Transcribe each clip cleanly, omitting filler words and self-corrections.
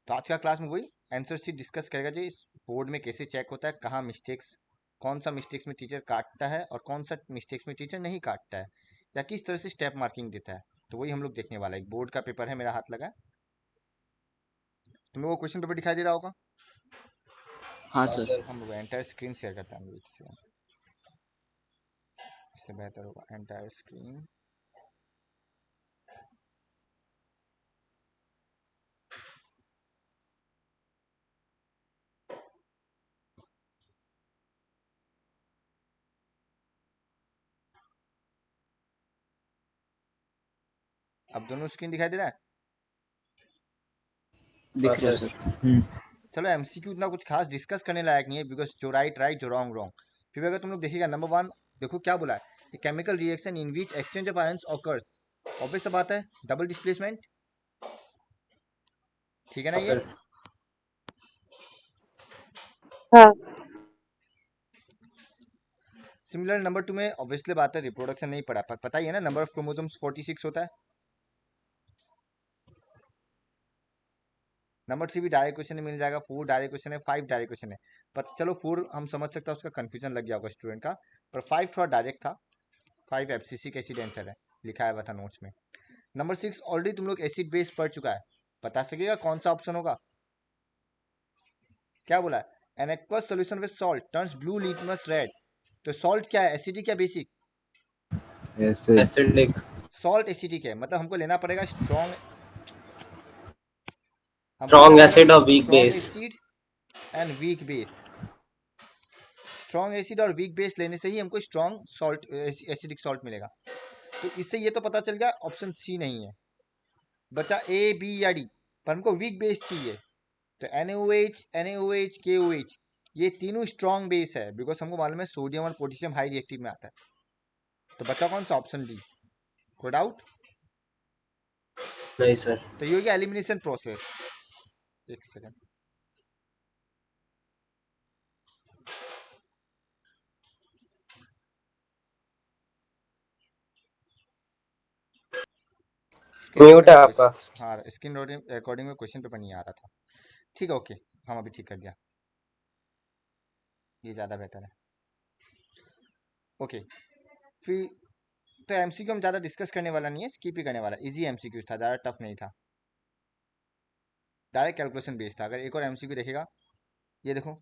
तो आज का क्लास में वही आंसर शीट डिस्कस करेगा जी, बोर्ड में कैसे चेक होता है, कहाँ मिस्टेक्स, कौन सा मिस्टेक्स में टीचर काटता है और कौन सा मिस्टेक्स में टीचर नहीं काटता है, या किस तरह से स्टेप मार्किंग देता है। तो वही हम लोग देखने वाला है। एक बोर्ड का पेपर है, मेरा हाथ लगा, तुम लोग को क्वेश्चन पेपर दिखाई दे रहा होगा। हाँ सर। हम लोग एंटायर स्क्रीन शेयर करते हैं, इससे बेहतर होगा एंटायर स्क्रीन। अब दोनों स्क्रीन दिखाई दे रहा है। दिख रहा है सर। चलो एमसीक्यू इतना कुछ खास डिस्कस करने लायक नहीं है, बिकॉज जो राइट राइट, जो रॉन्ग रॉन्ग। फिर भी अगर तुम लोग देखिएगा, नंबर वन देखो क्या बोला है, chemical reaction in which exchange of ions occurs. Obvious बात है, डबल डिस्प्लेसमेंट, ठीक है ना ये। हाँ सिमिलर नंबर टू में ऑब्वियसली बात है, रिप्रोडक्शन नहीं पड़ा, पता ही है ना, नंबर ऑफ क्रोमोसोम्स 46 होता है। नंबर थ्री भी डायरेक्ट क्वेश्चन मिल जाएगा, फोर डायरेक्ट क्वेश्चन है, फाइव डायरेक्ट क्वेश्चन है। पर चलो फोर हम समझ सकते हैं, उसका कंफ्यूजन लग गया होगा स्टूडेंट का, पर फाइव थोड़ा डायरेक्ट था। फाइव एफसीसी का एसिड आंसर है, लिखा हुआ था नोट्स में। नंबर सिक्स ऑलरेडी तुम लोग एसिड बेस पढ़ चुका है, बता सकेगा कौन सा ऑप्शन होगा। क्या बोला है, an aqueous solution with salt turns blue litmus red. तो सॉल्ट क्या है, एसिडिक या बेसिक। एसिडिक। सॉल्ट एसिडिक है, मतलब हमको लेना पड़ेगा स्ट्रॉन्ग, हमको लेना स्ट्रॉन्ग पड़ेगा एसिड और weak strong base. Acid and weak base. Strong acid और वीक बेस लेने से ही हमको स्ट्रॉन्ग सॉल्ट, एसिडिक सॉल्ट मिलेगा। तो इससे ये तो पता चल गया ऑप्शन सी नहीं है, बचा ए बी या डी। पर हमको वीक बेस चाहिए, तो NaOH KOH, ये तीनों स्ट्रॉन्ग बेस है, बिकॉज हमको मालूम है सोडियम और पोटेशियम हाई रिएक्टिव में आता है। तो बचा कौन सा, ऑप्शन डी। कोई डाउट। नहीं सर। तो ये हो गया एलिमिनेशन प्रोसेस। एक सेकेंड, स्क्रीन म्यूट है रिकॉर्डिंग में आपका। क्वेश्चन, हाँ स्क्रीन रिकॉर्डिंग में क्वेश्चन पेपर नहीं आ रहा था। ठीक है, ओके, हम अभी ठीक कर दिया, ये ज़्यादा बेहतर है। ओके, फिर तो एमसीक्यू हम ज़्यादा डिस्कस करने वाला नहीं है, स्किप ही करने वाला, इजी एमसीक्यू था, ज़्यादा टफ नहीं था, डायरेक्ट कैलकुलेशन बेस्ड था। अगर एक और एमसीक्यू देखेगा, ये देखो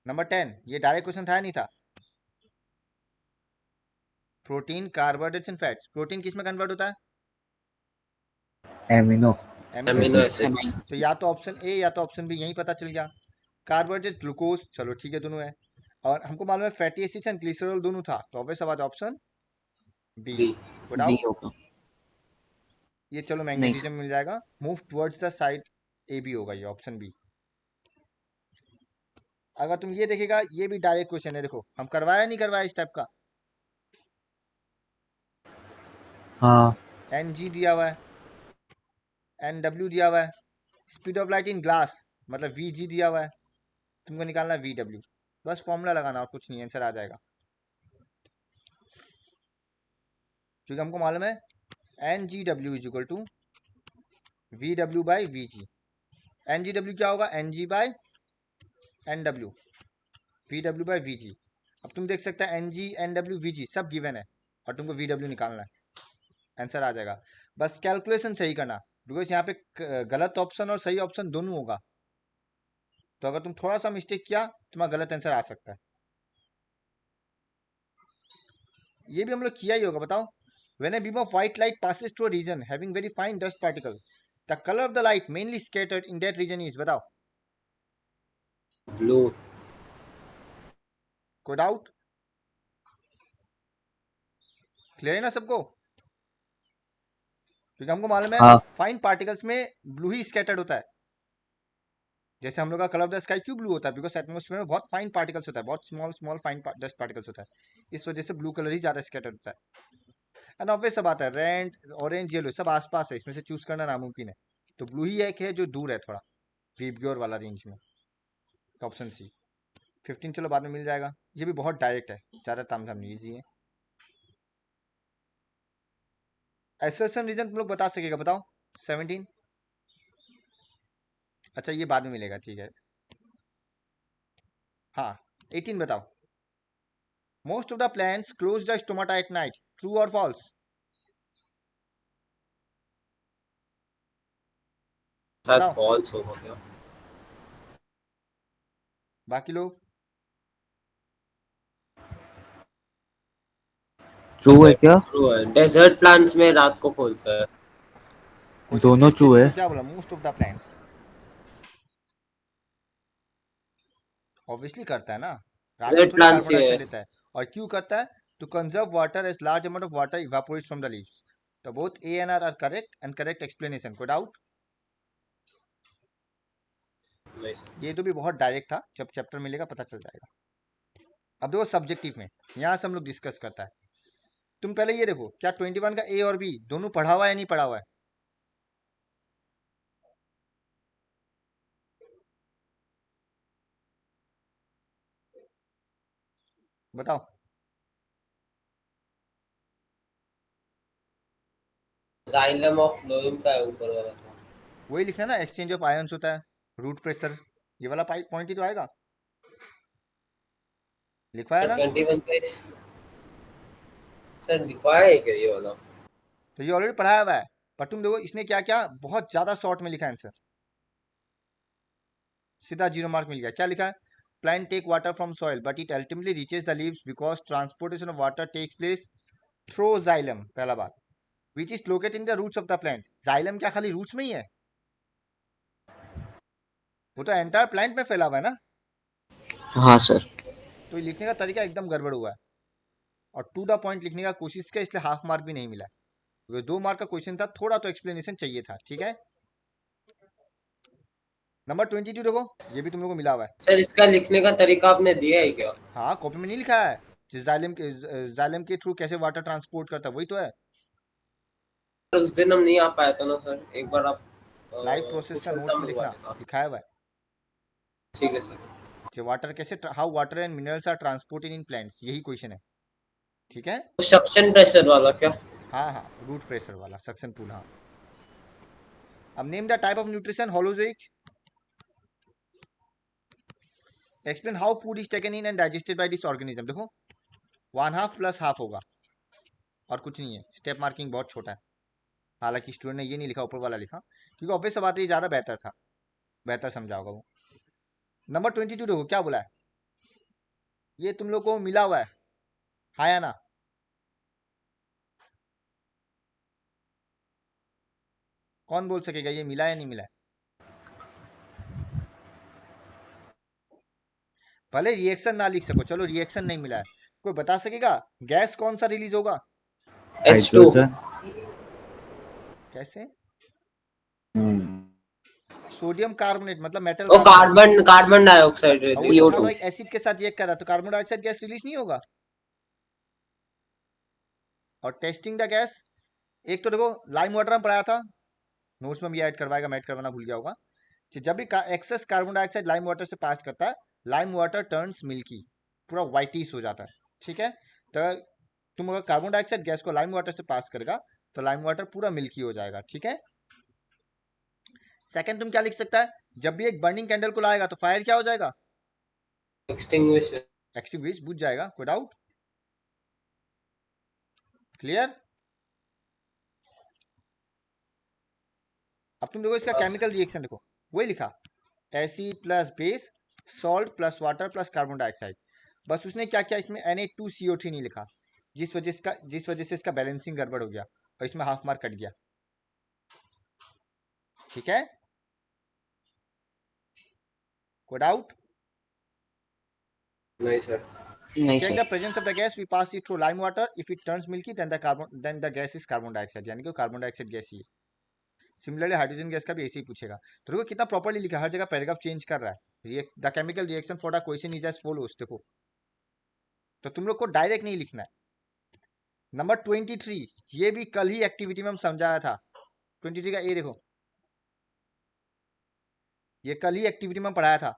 नंबर 10, ये डायरेक्ट क्वेश्चन था या नहीं था। Protein, carbohydrates and fats, protein किस में कन्वर्ट होता है, amino amino amino acid. Acids. तो या तो ऑप्शन ए या तो ऑप्शन बी, यही पता चल गया। कार्बोहाइड्रेट ग्लूकोज, चलो ठीक है, दोनों है। और हमको मालूम है फैटी एसिड्स एंड ग्लिसरॉल दोनों था, तो ऑब्वियस बात option B. B. With B out, होगा। ये चलो नहीं मैग्नेटिज्म सर। मिल जाएगा, move towards the side, A B होगा, ये ऑप्शन बी। अगर तुम ये देखेगा, ये भी डायरेक्ट क्वेश्चन है, देखो हम करवाया नहीं करवाया इस टाइप का। हाँ एन जी दिया हुआ है, एन डब्ल्यू दिया हुआ है, speed of light in glass मतलब वी जी दिया हुआ है, तुमको निकालना है वी डब्ल्यू। बस फॉर्मूला लगाना और कुछ नहीं, आंसर आ जाएगा। क्योंकि हमको मालूम है N G W is equal to V W by V G. N G W क्या होगा, N G by N W, V W by V G. अब तुम देख सकते हैं N G N W V G सब गिवन है, और तुमको वी डब्ल्यू निकालना है, आंसर आ जाएगा। बस कैलकुलेशन सही करना, बिकॉज यहाँ पे गलत ऑप्शन और सही ऑप्शन दोनों होगा, तो अगर तुम थोड़ा सा मिस्टेक किया, तुम्हारा गलत आंसर आ सकता है। ये भी हम लोग किया ही होगा, बताओ। When a beam of white light passes through a region having very fine dust particle, the color of the light mainly scattered in that region is, बताओ। ब्लू। कोई डाउट, क्लियर है ना सबको। क्योंकि हमको मालूम है हाँ फाइन पार्टिकल्स में ब्लू ही स्कैटर्ड होता है। जैसे हम लोग का कलर ऑफ द स्काई क्यों ब्लू होता है, बिकॉज एटमोस्फेयर में बहुत फाइन पार्टिकल्स होता है, बहुत small small fine dust particles होता है, इस वजह से ब्लू कलर ही ज्यादा स्कैटर्ड होता है। एंड ऑब्वियस सब आता है, रेड ऑरेंज येलो सब आसपास है, इसमें से चूज करना नामुमकिन है। तो ब्लू ही एक है जो दूर है थोड़ा, वीबग्योर वाला रेंज में, ऑप्शन सी। 15 चलो बाद में मिल जाएगा, ये भी बहुत डायरेक्ट है, ज़्यादा तामझाम नहीं, ईजी है। एसोसिएशन रीजन तुम लोग बता सकेगा, बताओ 17। अच्छा ये बाद में मिलेगा, ठीक है। हाँ 18 बताओ। Most of the plants close the stomata at night, true और फॉल्स? शायद बताओ फॉल्स होगा क्या? बाकी लोग। ट्रू है क्या? ट्रू है, डेजर्ट प्लांट्स में रात को खोलता है। क्वेश्चन दोनों के ट्रू स्टेटमेंट है। में क्या बोला? Most of the plants. Obviously करता है ना, रात को डेजर्ट थोड़ी प्लांट्स कार्बन ही है। डाइऑक्साइड लेता है। और क्यों करता है? To conserve water as large amount of water evaporates from the leaves. तो both A and R correct and correct explanation. कोई डाउट? नहीं सर। ये तो भी बहुत डायरेक्ट था, जब चैप्टर मिलेगा पता चल जाएगा। अब देखो सब्जेक्टिव में, यहाँ से हम लोग डिस्कस करता है। तुम पहले ये देखो, क्या 21 का ए और बी दोनों पढ़ा हुआ है या नहीं पढ़ा हुआ है? बताओ। जाइलम ऑफ फ्लोएम का है ऊपर वाला था। वही लिखना है ना, एक्सचेंज ऑफ आयंस होता है, रूट प्रेशर, ये वाला पॉइंट ही तो आएगा, लिखवाया है ना? 21 पे सर लिखवाया है क्या ये वाला? तो ये ऑलरेडी पढ़ाया हुआ है। पर तुम देखो इसने क्या क्या बहुत ज्यादा शॉर्ट में लिखा है आंसर, सीधा 0 मार्क मिल गया। क्या लिखा है? Plant take water from soil but it ultimately reaches the leaves because transportation of water takes place through xylem. पहला बात, which is located in the roots of the plant. Xylem क्या खाली roots में ही है? वो तो एंटायर प्लांट में फैला हुआ है ना। हाँ सर। तो ये लिखने का तरीका एकदम गड़बड़ हुआ है, और टू द पॉइंट लिखने का कोशिश किया, इसलिए हाफ मार्क भी नहीं मिला। क्योंकि 2 मार्क का क्वेश्चन था, थोड़ा तो एक्सप्लेनेशन चाहिए था, ठीक है। नंबर 22 देखो, ये भी तुम लोग को मिला हुआ है। सर इसका लिखने का तरीका आपने दिया है क्या? हाँ कॉपी में नहीं लिखा है, जाइलम के थ्रू कैसे वाटर ट्रांसपोर्ट करता है, वही तो है। सर उस दिन हम नहीं आ पाए थे ना सर, एक बार आप लाइव प्रोसेस का क्वेश्चन नोट्स सब में मंगवा लिखना, देना। लिखा है वह। ठीक है सर। वाटर कैसे, how water and minerals are transported in plants, यही क्वेश्चन है, ठीक है। सक्शन प्रेशर वाला क्या? हाँ हाँ, रूट प्रेशर वाला सक्शन पूल, हाँ। अब name the type of nutrition holozoic. Explain how food is taken in and digested by this organism. देखो 1/2 प्लस हाफ होगा, और कुछ नहीं है। स्टेप मार्किंग बहुत छोटा है, हालांकि स्टूडेंट ने ये नहीं लिखा, ऊपर वाला लिखा, क्योंकि ऑब्वियस बात है ये ज़्यादा बेहतर था, बेहतर समझा होगा वो। नंबर 22 देखो क्या बोला है, ये तुम लोग को मिला हुआ है, हाँ या ना? कौन बोल सकेगा ये मिला या नहीं मिला है? भले रिएक्शन ना लिख सको, चलो रिएक्शन नहीं मिला है, कोई बता सकेगा गैस कौन सा रिलीज होगा? H2। हाइड्रोजन। कैसे? हम्म। सोडियम कार्बोनेट मतलब मेटल वो कार्बोनेट। कार्बन डाइऑक्साइड और वो रहती है। CO2। इथानोइक एसिड के साथ रिएक्ट कर रहा है, तो कार्बन डाइऑक्साइड गैस रिलीज नहीं होगा। और टेस्टिंग द गैस, एक तो देखो लाइम वाटर में पढ़ाया था, नोट्स में भी ऐड करवाएगा, मैं ऐड करवाना भूल गया होगा, कि जब भी excess carbon dioxide lime water से पास करता है, लाइम वाटर टर्न्स मिल्की, पूरा व्हाइटिश हो जाता है, ठीक है। तो तुम अगर कार्बन डाइऑक्साइड गैस को लाइम वाटर से पास करेगा तो लाइम वाटर पूरा मिल्की हो जाएगा, ठीक है। सेकंड तुम क्या लिख सकता है, जब भी एक बर्निंग कैंडल को लाएगा तो फायर क्या हो जाएगा? एक्सटिंग्विश। एक्सटिंग्विश, बुझ जाएगा। कोई डाउट? क्लियर? अब तुम देखो इसका केमिकल रिएक्शन देखो, वही लिखा, acid plus base, salt plus water plus carbon dioxide. बस उसने क्या किया, इसमें Na2CO3 नहीं लिखा, जिस वजह से इसका बैलेंसिंग गड़बड़ हो गया, और इसमें हाफ मार्क कट गया, ठीक है। कोई डाउट? नहीं सर। नहीं check sir. The presence of the gas, we pass it through lime water, if it turns milky then the gas is carbon dioxide, यानी कि कार्बन डाइऑक्साइड गैस ही है। Similarly hydrogen gas का भी ऐसे ही पूछेगा। तो देखो कितना प्रॉपर्ली लिखा, हर जगह पैराग्राफ चेंज कर रहा है। The chemical reaction for the question is as follows, देखो। तो तुम लोग को डायरेक्ट नहीं लिखना है। नंबर 23, ये भी कल ही एक्टिविटी में हम समझाया था। 23 का ए देखो, ये कल ही एक्टिविटी में पढ़ाया था,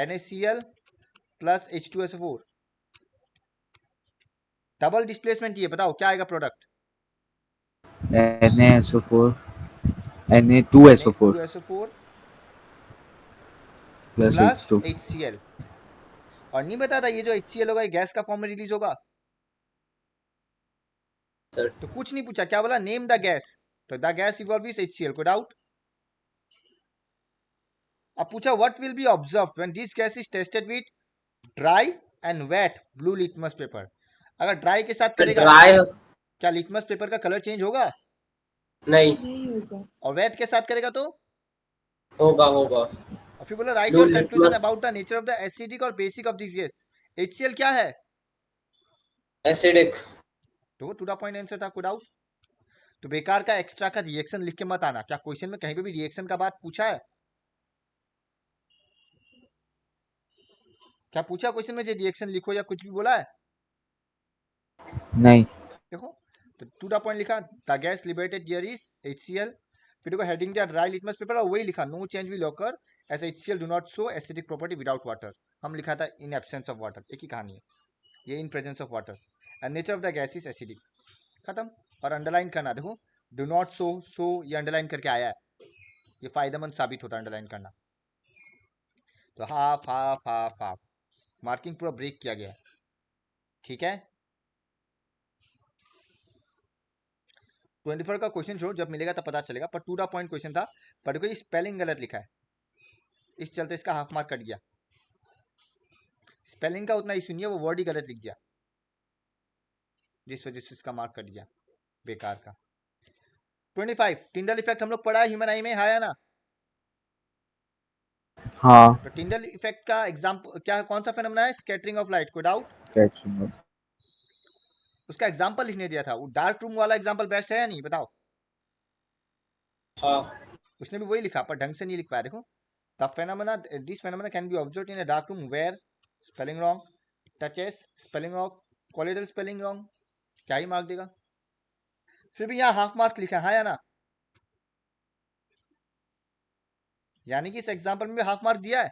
NaCl plus H2SO4 double displacement, ये बताओ क्या आएगा product? Na2SO4 Na2SO4 Na2SO4 plus plus H2 HCl। और नहीं बता था ये जो HCl होगा ये गैस का फॉर्म में रिलीज होगा। सर तो कुछ नहीं पूछा, क्या बोला, नेम द गैस। तो the gas evolve is HCl, कोई डाउट। अब पूछा what will be observe when this gas is tested with dry and wet blue litmus paper. अगर ड्राई के साथ करेगा ड्राई क्या लिटमस पेपर का कलर चेंज होगा? नहीं और वेट के साथ करेगा तो? होगा होगा। और फिर बोला write blue your conclusion litmus about the nature of the acidic और basic of this gas. HCl क्या है? एसिडिक। तो टू द पॉइंट आंसर था, कोई डाउट। तो बेकार का एक्स्ट्रा का रिएक्शन लिख के मत आना। क्या क्वेश्चन में कहीं पे भी रिएक्शन का बात पूछा है? क्या पूछा क्वेश्चन में, जो रिएक्शन लिखो या कुछ भी बोला है? नहीं। देखो, तो टू द पॉइंट लिखा the gas liberated here is HCl। फिर देखो हेडिंग दिया ड्राई लिटमस पेपर और वही लिखा no change will occur as HCl do not show acidic property without water. हम लिखा था इन एब्सेंस ऑफ वाटर, एक ही कहानी है ये, in presence of water. And nature of the gas is acidic, खत्म। और अंडरलाइन करना, देखो डू नॉट सो ये अंडरलाइन करके आया है, ये फायदेमंद साबित होता है अंडरलाइन करना। तो half half half half marking पूरा ब्रेक किया गया, ठीक है। 24 का क्वेश्चन छोड़, जब मिलेगा तब पता चलेगा, पर टू द पॉइंट क्वेश्चन था। पर देखो स्पेलिंग गलत लिखा है, इस चलते इसका हाफ मार्क कट गया। स्पेलिंग का उतना इशू नहीं है, वो वर्ड ही गलत लिख दिया, जिस वजह से इसका मार्क कट गया, बेकार का। 25 टिंडल इफेक्ट हम लोग पढ़ा है ह्यूमन आई में, है या ना? हाँ। तो टिंडल इफेक्ट का एग्जांपल क्या है, कौन सा फेनोमेना है? स्कैटरिंग ऑफ लाइट, कोई डाउट? कैटरिंग। उसका एग्जांपल लिखने दिया था, वो डार्क रूम वाला एग्जांपल बेस्ट है या नहीं, बताओ। हाँ उसने भी वही लिखा, पर ढंग से नहीं लिख पाया। देखो the phenomena, this phenomena can be observed in a dark room where, spelling wrong, touches, spelling wrong, colloidal, spelling wrong, क्या ही मार्क देगा। फिर भी यहाँ हाफ मार्क लिखा है या ना? यानी कि इस एग्जांपल में भी हाफ मार्क दिया है।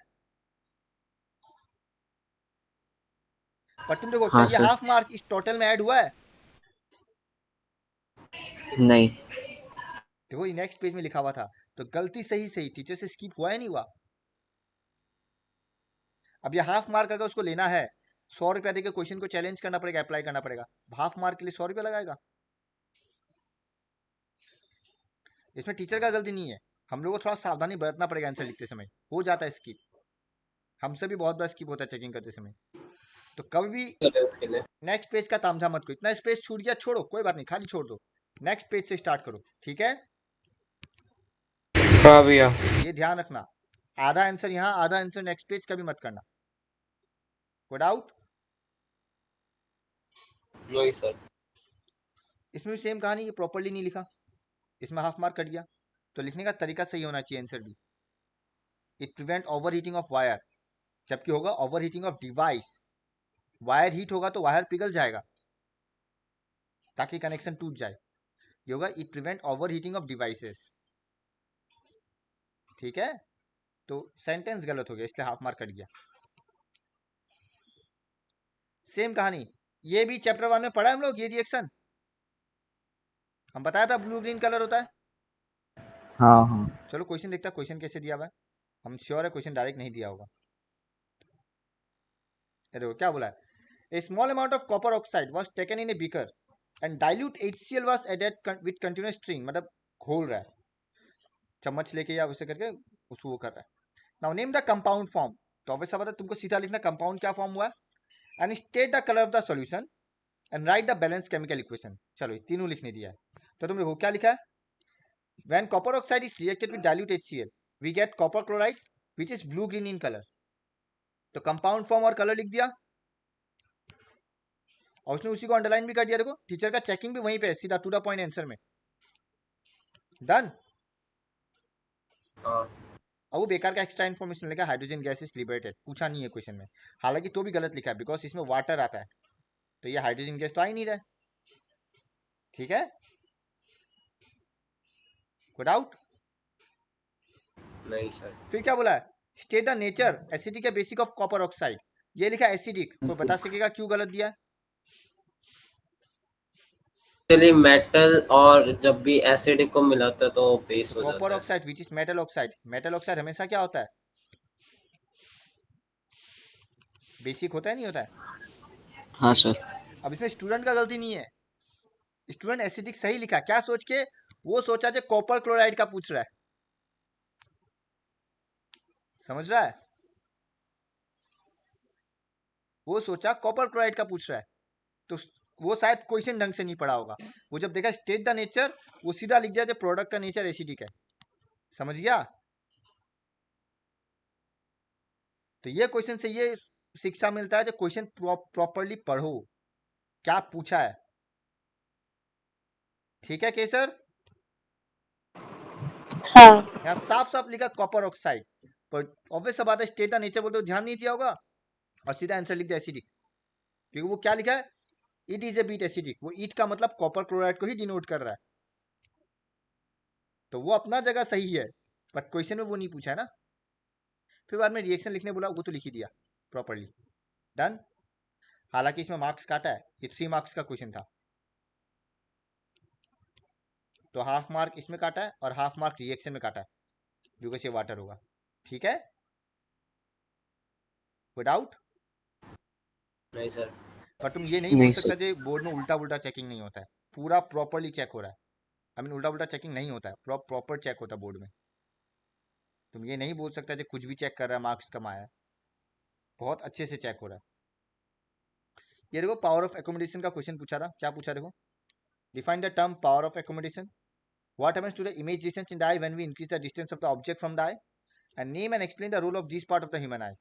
पर तुम देखो, क्या हाँ ये सर। हाफ मार्क इस टोटल में ऐड हुआ है? नहीं। देखो ये नेक्स्ट पेज में लिखा हुआ था, तो गलती सही सही टीचर से स्किप हुआ है नहीं हुआ। अब ये हाफ मार्क अगर उसको लेना है, 100 रुपया देकर क्वेश्चन को चैलेंज करना पड़ेगा, अप्लाई करना पड़ेगा। हाफ मार्क के लिए 100 रुपया लगाएगा? इसमें टीचर का गलती नहीं है, हम लोग को थोड़ा सावधानी बरतना पड़ेगा आंसर लिखते समय, हो जाता है स्किप, हमसे भी बहुत बार स्किप होता है चेकिंग करते समय। तो कभी भी चले उसके लिए। नेक्स्ट पेज का तामझाम मत करो, इतना स्पेस छूट गया छोड़ो, कोई बात नहीं, खाली छोड़ दो, नेक्स्ट पेज से स्टार्ट करो, ठीक है। हाँ भैया। ये ध्यान रखना, आधा आंसर यहाँ, आधा आंसर नेक्स्ट पेज, कभी मत करना, कोई डाउट? नहीं सर। इसमें भी सेम कहानी, ये प्रॉपर्ली नहीं लिखा, इसमें हाफ मार्क कट गया। तो लिखने का तरीका सही होना चाहिए आंसर भी। It prevent over heating of wire, जबकि होगा over heating of device. Wire heat होगा तो वायर पिघल जाएगा ताकि कनेक्शन टूट जाए, ये होगा it prevent over heating of devices, ठीक है। तो सेंटेंस गलत हो गया, इसलिए हाफ मार्क कट गया। सेम कहानी, ये भी चैप्टर 1 में पढ़ा है हम लोग, ये रिएक्शन हम बताया था ब्लू ग्रीन कलर होता है। हाँ हाँ। चलो क्वेश्चन देखता है, क्वेश्चन कैसे दिया हुआ है, हम श्योर है क्वेश्चन डायरेक्ट नहीं दिया होगा। ये देखो क्या बोला है, a small amount of copper oxide was taken in a beaker and dilute HCl was added with continuous stream, मतलब घोल रहा है, चम्मच लेके या उसे करके उसको वो कर रहा है। Now name the compound form, तो ऑब्वियस बात है तुमको सीधा लिखना कंपाउंड क्या फॉर्म हुआ है, and state the colour of the solution and right the balance chemical equation. चलो ये तीनों लिखने दिया है, तो तुम देखो क्या लिखा है, when copper oxide is reacted with dilute HCl we get copper chloride which is blue green in colour. तो कंपाउंड फॉर्म और कलर लिख दिया, और उसने उसी को अंडरलाइन भी कर दिया। देखो टीचर का चेकिंग भी वहीं पे है, सीधा टू द पॉइंट आंसर में, डन। हाँ और वो बेकार का एक्स्ट्रा इन्फॉर्मेशन लिखा, हाइड्रोजन गैस इज लिबरेटेड, पूछा नहीं है क्वेश्चन में, हालांकि तो भी गलत लिखा है बिकॉज इसमें वाटर आता है, तो ये हाइड्रोजन गैस तो आ ही नहीं रहा है, ठीक है, कोई डाउट? नहीं सर। फिर क्या बोला है, स्टेट द नेचर एसिडिक या बेसिक ऑफ कॉपर ऑक्साइड, ये लिखा एसिडिक, कोई बता सकेगा क्यों गलत दिया है? चलिए मेटल और जब भी एसिडिक को मिलाता है तो बेस हो कॉपर जाता है। Oxide which is metal oxide, metal oxide हमेशा क्या होता है, बेसिक होता है नहीं होता है? हाँ सर। अब इसमें स्टूडेंट का गलती नहीं है, स्टूडेंट एसिडिक सही लिखा, क्या सोच के? वो सोचा जो कॉपर क्लोराइड का पूछ रहा है, समझ रहा है? वो सोचा कॉपर क्लोराइड का पूछ रहा है, तो वो शायद क्वेश्चन ढंग से नहीं पढ़ा होगा। वो जब देखा स्टेट द नेचर, वो सीधा लिख दिया जब प्रोडक्ट का नेचर एसिडिक है। समझ गया? तो ये क्वेश्चन से ये शिक्षा मिलता है, जो क्वेश्चन प्रॉपरली पढ़ो, क्या पूछा है। ठीक है केसर? हाँ। यहाँ साफ साफ लिखा कॉपर ऑक्साइड, पर ऑब्वियस सा बात है, स्टेट द नेचर बोलते हो ध्यान नहीं दिया होगा और सीधा आंसर लिख दिया एसिडिक, क्योंकि वो क्या लिखा है, it is a bit acidic. वो ईट का मतलब कॉपर क्लोराइड को ही डिनोट कर रहा है, तो वो अपना जगह सही है, बट क्वेश्चन में वो नहीं पूछा है ना। फिर बाद में रिएक्शन लिखने बोला, वो तो लिख ही दिया प्रॉपरली, डन। हालांकि इसमें मार्क्स काटा है, ये 3 मार्क्स का क्वेश्चन था, तो हाफ मार्क इसमें काटा है और हाफ मार्क रिएक्शन में काटा है, बिकॉज ये वाटर होगा। ठीक है, कोई डाउट? नहीं सर। पर तुम ये नहीं बोल नहीं सकता सर। जो बोर्ड में उल्टा उल्टा चेकिंग नहीं होता है, पूरा प्रॉपरली चेक हो रहा है। आई मीन उल्टा उल्टा चेकिंग नहीं होता है, प्रॉपर चेक होता है बोर्ड में। तुम ये नहीं बोल सकता जो कुछ भी चेक कर रहा है मार्क्स कम आया है, बहुत अच्छे से चेक हो रहा है। ये देखो पावर ऑफ एकोमोडेशन का क्वेश्चन पूछा था, क्या पूछा देखो, define the term power of accommodation, what happens to the image distance in the eye when we increase the distance of the object from the eye, and name and explain the role of this part of the human eye.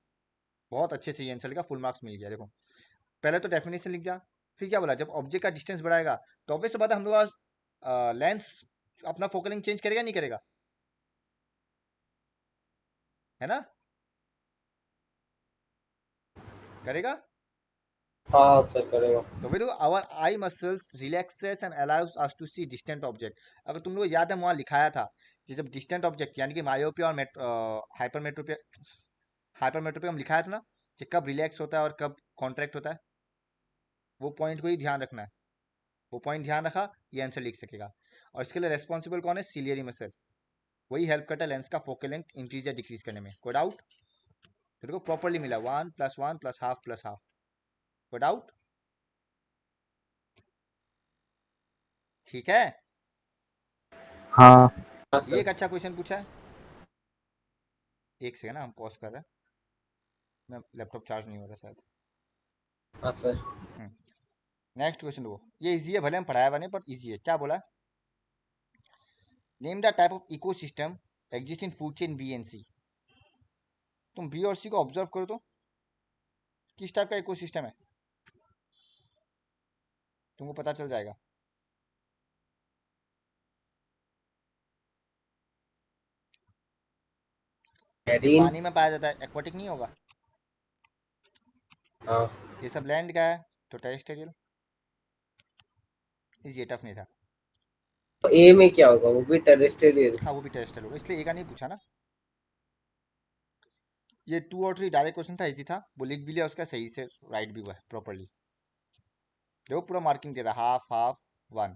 बहुत अच्छे से ये answer लिखा, full marks मिल गया। देखो पहले तो definition लिख दिया, फिर क्या बोला, जब ऑब्जेक्ट का डिस्टेंस बढ़ाएगा तो ऑब्वियस बात है हम लोग लेंस अपना फोकलिंग चेंज करेगा नहीं करेगा, है ना? करेगा। हाँ सर करेगा। तो फिर our eye muscles relaxes and allows us to see distant object. अगर तुम लोग याद है वहाँ लिखाया था कि जब डिस्टेंट ऑब्जेक्ट यानी कि मायोपिया और हाइपरमेट्रोपिया, हाइपरमेट्रोपिया हम लिखाया था ना, कि कब रिलैक्स होता है और कब कॉन्ट्रैक्ट होता है, वो पॉइंट को ही ध्यान रखना है। वो पॉइंट ध्यान रखा, ये आंसर लिख सकेगा। और इसके लिए रेस्पॉन्सिबल कौन है, सिलियरी मसल, वही हेल्प करता है लेंस का फोकल लेंथ इंक्रीज या डिक्रीज करने में। कोई डाउट? तेरे को प्रॉपरली मिला 1 + 1 + हाफ + हाफ। कोई डाउट? ठीक है, हाँ। हाँ ये सर। एक अच्छा क्वेश्चन पूछा है। एक सेकंड ना, हम पॉज कर रहे हैं, मैं लैपटॉप चार्ज नहीं हो रहा शायद। हाँ सर। नेक्स्ट क्वेश्चन वो, ये इजी है, भले हम पढ़ाया बने पर इजी है। क्या बोला, name the type of ecosystem exist in food chain B and C. तुम बी और सी को ऑब्जर्व करो तो किस टाइप का इकोसिस्टम है, तुमको पता चल जाएगा। ये एडीन। पानी में पाया जाता है, एक्वाटिक नहीं होगा। हाँ। ये सब लैंड का है, तो टेरेस्ट्रियल। इजी, टफ नहीं था। तो ए में क्या होगा, वो भी टेरेस्ट्रियल? हाँ वो भी टेरेस्ट्रियल होगा, इसलिए ए का नहीं पूछा ना। ये 2 और 3 डायरेक्ट क्वेश्चन था, इजी था, वो लिख भी लिया, उसका सही से राइट भी हुआ है प्रॉपरली। देखो पूरा मार्किंग दे रहा, हाफ हाफ 1।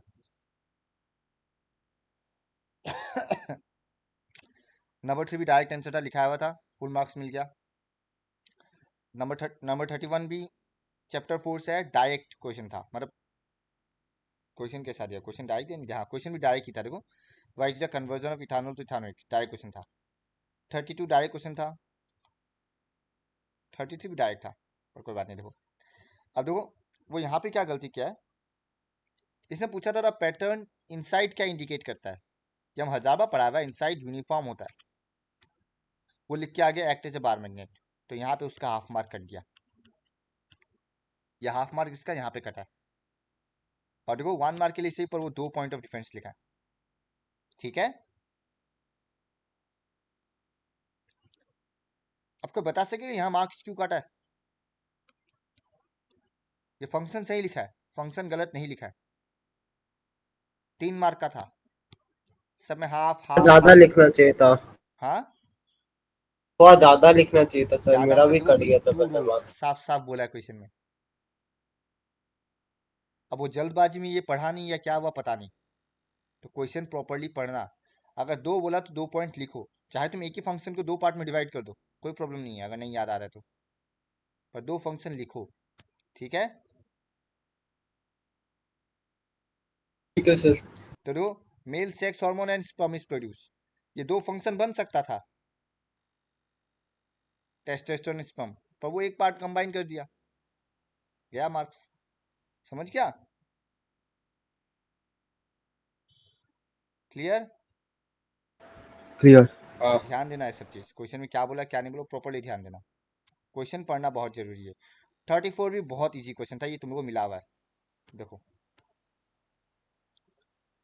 नंबर 3 भी डायरेक्ट आंसर था, लिखाया हुआ था, फुल मार्क्स मिल गया। नंबर 31 भी चैप्टर 4 से है, डायरेक्ट क्वेश्चन था, मतलब क्वेश्चन के साथ दिया, क्वेश्चन डायरेक्ट नहीं दिया, हाँ क्वेश्चन भी डायरेक्ट ही था। देखो what is the conversion of ethanol to ethanoic, direct question था। 32 डायरेक्ट क्वेश्चन था, 33 भी डायरेक्ट था, पर कोई बात नहीं। देखो अब देखो वो यहाँ पे क्या गलती किया है, इसने पूछा था पैटर्न इनसाइड क्या इंडिकेट करता है, कि हम 1000 बार पढ़ा हुआ है, इनसाइड यूनिफॉर्म होता है, वो लिख के आ गया act as a bar magnet, तो यहाँ पे उसका हाफ मार्क कट गया। यह हाफ मार्क इसका यहाँ पे कटा है, और देखो 1 मार्क के लिए सही, पर वो 2 पॉइंट ऑफ डिफरेंस लिखा है। ठीक है, आपको बता सके यहाँ मार्क्स क्यों काटा है, ये फंक्शन सही लिखा है, फंक्शन गलत नहीं लिखा है। 3 मार्क का था, सब में हाफ हाफ ज्यादा हाफ। लिखना चाहिए था, हाँ थोड़ा ज्यादा लिखना चाहिए था सर, ज्यादा मेरा मतलब भी देखो कट गया लीस्ट था 2 पहले रोज मार्क्स। साफ साफ बोला है क्वेश्चन में। अब वो जल्दबाजी में ये पढ़ा नहीं या क्या हुआ पता नहीं, तो क्वेश्चन प्रॉपरली पढ़ना। अगर 2 बोला तो 2 पॉइंट लिखो, चाहे तुम एक ही फंक्शन को 2 पार्ट में डिवाइड कर दो, कोई प्रॉब्लम नहीं है अगर नहीं याद आ रहा है तो, और 2 फंक्शन लिखो, ठीक है। ठीक है सर। तो दो male sex hormone and sperm is produce, ये 2 फंक्शन बन सकता था, टेस्टोस्टेरोन स्पर्म, पर वो एक पार्ट कंबाइन कर दिया, गया मार्क्स। समझ गया? क्लियर? क्लियर। हाँ ध्यान देना है सब चीज, क्वेश्चन में क्या बोला क्या नहीं बोला प्रॉपर्ली ध्यान देना, क्वेश्चन पढ़ना बहुत जरूरी है। 34 भी बहुत इजी क्वेश्चन था, ये तुम लोगों को मिला हुआ है, देखो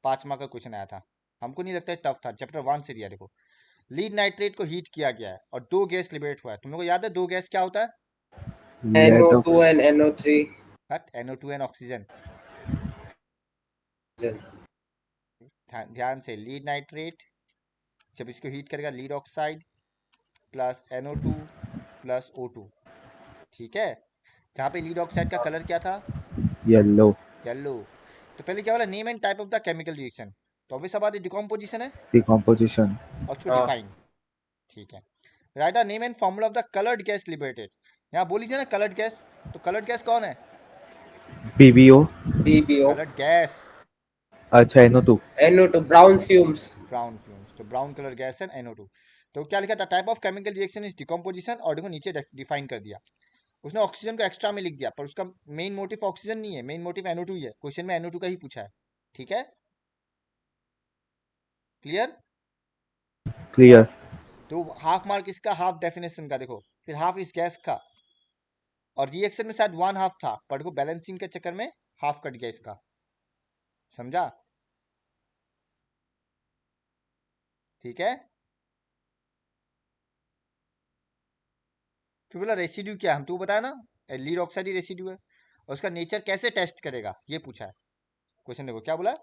5 मार्क का क्वेश्चन आया था, हमको नहीं लगता है टफ था, चैप्टर 1 से दिया। देखो लीड नाइट्रेट को हीट किया गया है और 2 गैस लिबरेट हुआ है, तुम लोगों को याद है 2 गैस क्या होता है? NO2 and NO3 NO2 and oxygen. ध्यान से, लीड नाइट्रेट जब इसको हीट करेगा lead oxide plus NO2 plus O2, ठीक है। जहाँ पे लीड ऑक्साइड का कलर क्या था? येलो। येलो। तो पहले क्या बोला, name and type of the chemical reaction, तो ऑब्वियस बात है डिकम्पोजिशन है, डिकम्पोजिशन। और उसको हाँ डिफाइन, ठीक है। Write the name and formula of the coloured gas liberated, यहाँ बोल लीजिए ना कलर्ड गैस, तो कलर्ड गैस कौन है? PBO। PBO कलर्ड गैस, अच्छा NO2। NO2 brown fumes brown fumes, तो ब्राउन कलर गैस है NO2। तो क्या लिखा था, type of chemical reaction is decomposition, और देखो नीचे डिफाइन कर दिया, उसने ऑक्सीजन को एक्स्ट्रा में लिख दिया, पर उसका मेन मोटिव ऑक्सीजन नहीं है, मेन मोटिव NO2 ही है, क्वेश्चन में NO2 का ही पूछा है, ठीक है। क्लियर? क्लियर। तो हाफ मार्क इसका, हाफ डेफिनेशन का, देखो फिर हाफ इस गैस का, और रिएक्शन में शायद 1 हाफ था, पर देखो बैलेंसिंग के चक्कर में हाफ कट गया इसका, समझा? ठीक है। फिर बोला रेसिड्यू क्या, हम तो बताया ना लीड ऑक्साइड ही रेसिड्यू है, और उसका नेचर कैसे टेस्ट करेगा ये पूछा है क्वेश्चन। देखो क्या बोला,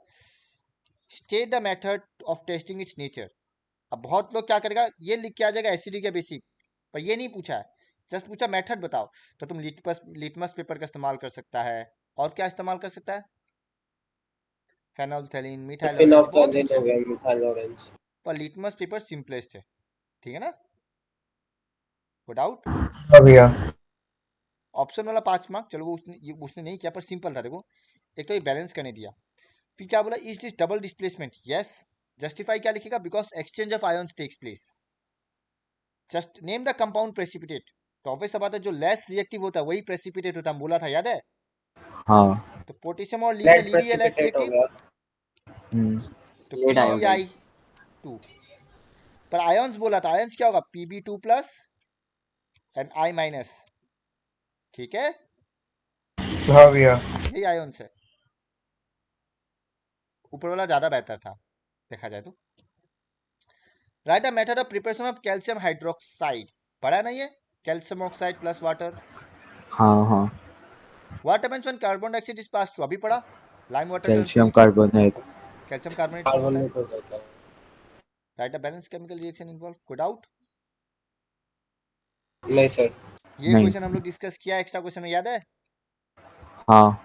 state the method of testing it's nature. अब बहुत लोग क्या करेगा, ये लिख के आ जाएगा एसिडिक या बेसिक, पर ये नहीं पूछा है, जस्ट पूछा मेथड बताओ, तो तुम लिटमस पेपर का इस्तेमाल कर सकता है, और क्या इस्तेमाल कर सकता है, फेनोल्फथालीन, मिथाइल ऑरेंज, बहुत phenolphthalein कुछ है, हो गया मिथाइल ऑरेंज। पर लिटमस पेपर सिंपलेस्ट है, ठीक है ना? No doubt. हाँ भैया। ऑप्शन वाला 5 मार्क, चलो वो उसने नहीं किया, पर सिंपल था। देखो एक तो ये बैलेंस करने दिया, फिर क्या बोला, is this double displacement, yes. Justify क्या लिखेगा, because exchange of ions takes place. Just name the compound precipitate, तो ऑब्वियस बात है जो लेस रिएक्टिव होता है वही प्रेसिपिटेट होता है, हम बोला था, याद है? हाँ। तो पोटेशियम और लीड में Lead लीड ही है लेस precipitate हो रिएक्टिव, गया। हम्म। तो लेड आयोडाइड। PbI2। पर आयंस बोला था, आयंस क्या होगा, Pb2 plus and I minus, ठीक है, हाँ भैया। यही आयंस है। ऊपर वाला ज्यादा बेहतर था देखा जाए तो। Write the method of preparation of calcium hydroxide, पढ़ा नहीं है, कैल्शियम ऑक्साइड प्लस वाटर। हाँ हाँ। What happens when carbon dioxide is pass through, अभी पढ़ा, lime water turns to calcium H2, carbonate. Calcium carbonate form carbon होता है। में हो जाता है। Write the balance chemical reaction involve, good out. नहीं सर। ये नहीं। क्वेश्चन हम लोग डिस्कस किया एक्स्ट्रा क्वेश्चन में, याद है? हाँ।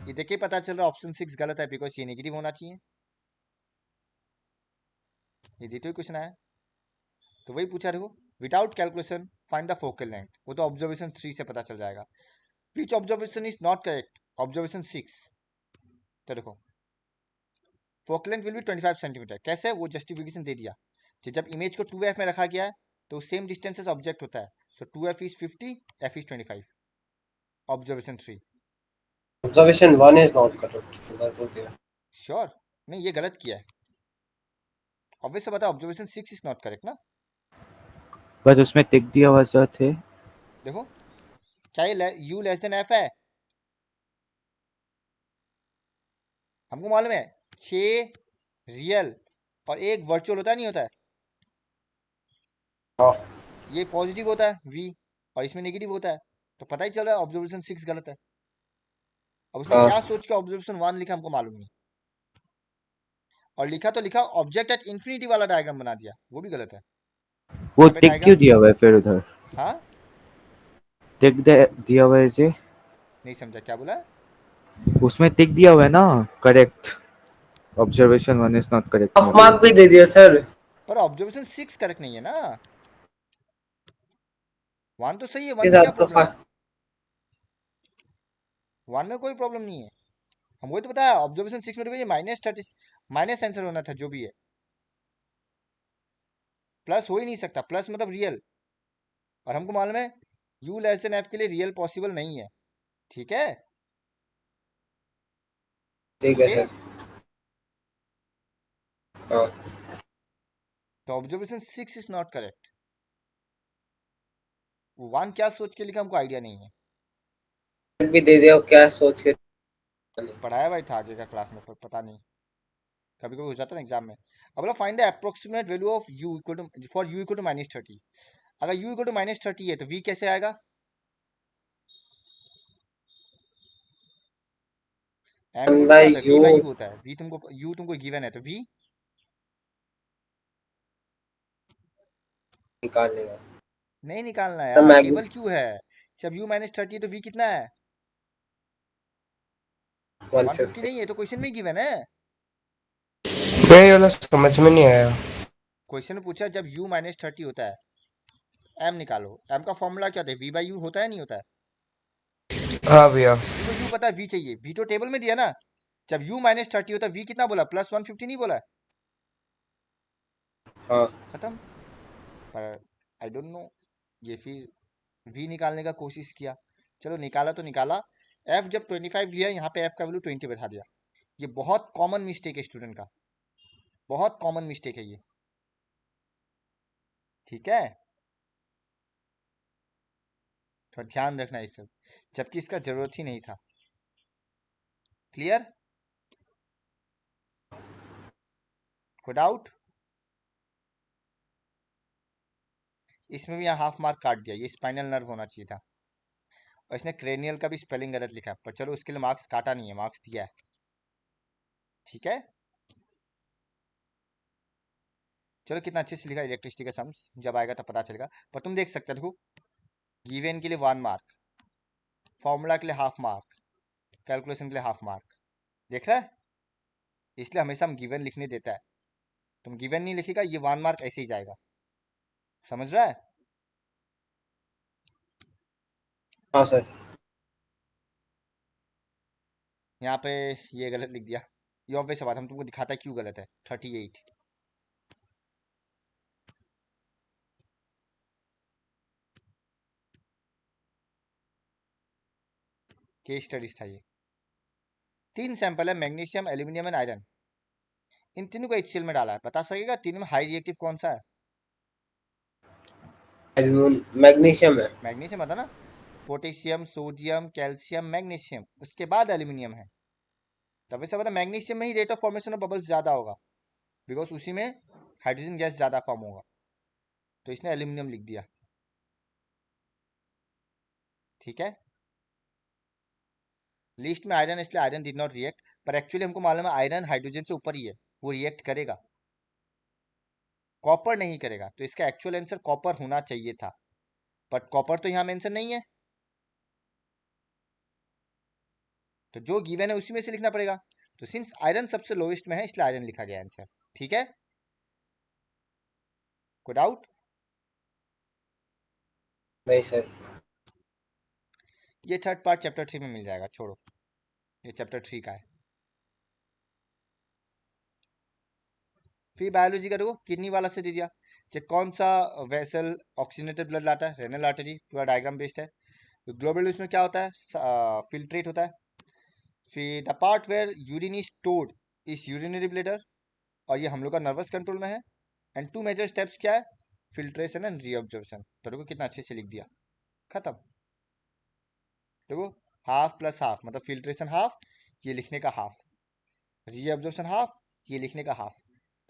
ये देख के पता चल रहा है ऑप्शन 6 गलत है, बिकॉज ये नेगेटिव होना चाहिए, ये द्वितीय क्वेश्चन आया। तो वही पूछा, देखो without calculation find the focal length, वो तो ऑब्जर्वेशन 3 से पता चल जाएगा। Which observation is not correct, observation 6। तो देखो focal length will be 25 centimetre, कैसे, वो जस्टिफिकेशन दे दिया कि जब इमेज को 2f में रखा गया है तो सेम डिस्टेंस से ऑब्जेक्ट होता है, सो 2f is 50, f is 25, observation 3। Observation 1 is not correct. गलत हो गया। श्योर? नहीं ये गलत किया है, ऑब्वियस से बता, ऑब्जर्वेशन 6 इज नॉट करेक्ट ना। बस उसमें टिक दिया हुआ जो थे। देखो क्या ये u लेस देन f है, हमको मालूम है 6 रियल और 1 वर्चुअल होता है, नहीं होता है, हाँ ये पॉजिटिव होता है v और इसमें नेगेटिव होता है, तो पता ही चल रहा है ऑब्जर्वेशन 6 गलत है। अब उसने हाँ क्या सोच के ऑब्जर्वेशन 1 लिखा हमको मालूम नहीं, और लिखा तो लिखा ऑब्जेक्ट एट इंफिनिटी वाला डायग्राम बना दिया, वो भी गलत है। वो यहाँ पे टिक क्यों डायग्राम, दिया हुआ है फिर उधर? हाँ टिक दिया हुआ है जी। नहीं समझा क्या बोला, उसमें टिक दिया हुआ है ना, correct. Observation 1 is not correct half maybe। Mark भी दे दिया सर। पर ऑब्जर्वेशन 6 करेक्ट नहीं है ना, 1 तो सही है, के 1 में क्या साथ तो प्रॉब्लम है? वन में कोई प्रॉब्लम नहीं है, हम वही तो बताया ऑब्जर्वेशन 6 में देखो ये -30 माइनस आंसर होना था जो भी है, प्लस हो ही नहीं सकता, प्लस मतलब रियल, और हमको मालूम है u लेस देन f के लिए रियल पॉसिबल नहीं है, ठीक है। ठीक है ओके, सर। हाँ, तो observation 6 is not correct. One क्या सोच के लिखा हमको आइडिया नहीं है, भी दे दिया क्या सोच के। पढ़ाया भाई था आगे का क्लास में पर पता नहीं, कभी कभी हो जाता है ना एग्जाम में। अब बोला find the approximate value of u equal to for u equal to -30। अगर u इक्वल टू -30 है तो v कैसे आएगा, m वन को कितना बाई होता है, v यू बाई u होता है, v तुमको u तुमको गिवन है तो v, निकाल लेगा। नहीं निकालना है तो यार, मैग टेबल क्यों है, जब u -30 तो v कितना है, 150 150। नहीं है तो क्वेश्चन में गिवन है, नहीं वाला समझ में नहीं आया। क्वेश्चन में पूछा जब u -30 होता है m निकालो, m का फॉर्मूला क्या होता है, v बाई u होता है नहीं होता है, हाँ भैया। तुमको u पता है v चाहिए, v तो टेबल में दिया ना, जब u -30 होता है v कितना बोला, +150 नहीं बोला, हाँ खत्म। पर आई डोंट नो, ये फिर v निकालने का कोशिश किया, चलो निकाला तो निकाला, f जब 25 लिया यहाँ पे f का वैल्यू 20 बैठा दिया, ये बहुत कॉमन मिस्टेक है स्टूडेंट का, बहुत कॉमन मिस्टेक है ये, ठीक है, तो ध्यान रखना इस सब, जबकि इसका जरूरत ही नहीं था, क्लियर, कोई डाउट। इसमें भी यहाँ हाफ मार्क काट दिया, ये स्पाइनल नर्व होना चाहिए था, और इसने क्रेनियल का भी स्पेलिंग गलत लिखा है, पर चलो उसके लिए मार्क्स काटा नहीं है, मार्क्स दिया है, ठीक है। चलो कितना अच्छे से लिखा इलेक्ट्रिसिटी का सम्स, जब आएगा तब पता चलेगा, पर तुम देख सकते हो, देखो गिवन के लिए 1 मार्क, फॉर्मूला के लिए हाफ मार्क, कैलकुलेशन के लिए हाफ मार्क, देख रहा है, इसलिए हमेशा हम गिवन लिखने देता है, तुम गिवन नहीं लिखेगा ये 1 मार्क ऐसे ही जाएगा, समझ रहा है। हाँ सर। यहाँ पे ये गलत लिख दिया, ये ऑब्वियस बात, हम तुमको दिखाता है क्यों गलत है, 38, केस स्टडीज था ये, 3 सैंपल है, मैग्नीशियम एल्यूमिनियम एंड आयरन, इन तीनों को HCl में डाला है, बता सकेगा तीनों में हाई रिएक्टिव कौन सा है, मैग्नीशियम है। मैग्नीशियम आता ना, पोटेशियम सोडियम कैल्शियम मैग्नीशियम, उसके बाद एल्यूमिनियम है, तब वैसे पता मैग्नीशियम में ही rate of formation of bubbles ज़्यादा होगा, बिकॉज उसी में हाइड्रोजन गैस ज़्यादा फॉर्म होगा, तो इसने एल्यूमिनियम लिख दिया, ठीक है। लिस्ट में आयरन, इसलिए आयरन डिड नॉट रिएक्ट, पर एक्चुअली हमको मालूम है आयरन हाइड्रोजन से ऊपर ही है, वो रिएक्ट करेगा, कॉपर नहीं करेगा, तो इसका एक्चुअल आंसर कॉपर होना चाहिए था, बट कॉपर तो यहाँ मेंशन नहीं है, तो जो गिवन है उसी में से लिखना पड़ेगा, तो सिंस आयरन सबसे लोएस्ट में है इसलिए आयरन लिखा गया आंसर, ठीक है, कोई डाउट। नहीं सर। ये थर्ड पार्ट चैप्टर 3 में मिल जाएगा, छोड़ो, ये चैप्टर 3 का है। फिर बायोलॉजी का देखो, किडनी वाला से दे दिया कि कौन सा वेसल ऑक्सीजनेटेड ब्लड लाता है, रेनल आर्टरी, पूरा डायग्राम बेस्ड है, ग्लोबल उसमें क्या होता है, फिल्ट्रेट होता है, फिर the part where urine is stored is urinary bladder, और ये हम लोग का नर्वस कंट्रोल में है, एंड 2 मेजर स्टेप्स क्या है, फिल्ट्रेशन एंड रीअब्जॉर्प्शन, तो देखो कितना अच्छे से लिख दिया, खत्म। देखो हाफ प्लस हाफ मतलब फिल्ट्रेशन हाफ, ये लिखने का हाफ, रीअब्जॉर्प्शन हाफ, ये लिखने का हाफ,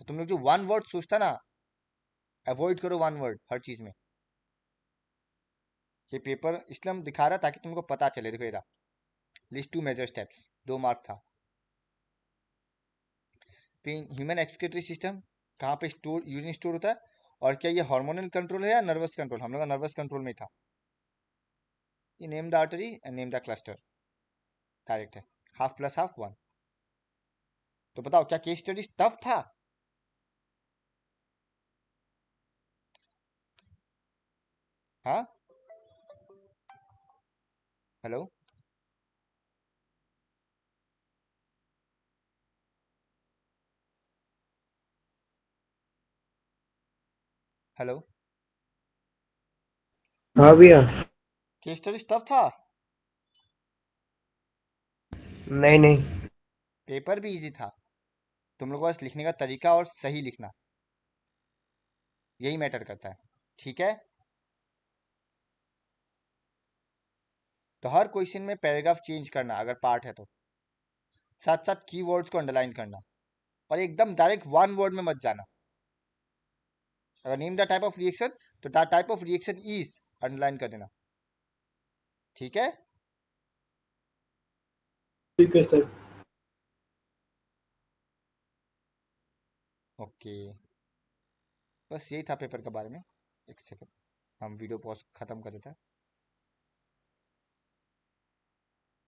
तो तुम लोग जो वन वर्ड सोचता ना, अवॉइड करो वन वर्ड हर चीज में, ये पेपर इसलिए हम दिखा रहा ताकि तुमको पता चले, देखो ये लिस्ट 2 मेजर स्टेप्स, 2 मार्क था। फिर ह्यूमन एक्सक्रीटरी सिस्टम, कहाँ पे स्टोर यूरिन स्टोर होता है, और क्या ये हार्मोनल कंट्रोल है या नर्वस कंट्रोल, हम लोग का नर्वस कंट्रोल में था, ये name the artery and name the cluster, direct है, हाफ प्लस हाफ 1, तो बताओ क्या केस स्टडी टफ था, हाँ, हेलो, हेलो, हाँ भैया। केस स्टडी टफ था? नहीं नहीं। पेपर भी इजी था। तुम लोग को बस लिखने का तरीका और सही लिखना, यही मैटर करता है। ठीक है, तो हर क्वेश्चन में पैराग्राफ चेंज करना अगर पार्ट है तो, साथ साथ कीवर्ड्स को अंडरलाइन करना, और एकदम डायरेक्ट वन वर्ड में मत जाना। अगर name the type of reaction तो the type of reaction is underline कर देना। ठीक है, ठीक है सर। ओके, बस यही था पेपर के बारे में। एक सेकंड, हम वीडियो पॉज खत्म कर देते हैं।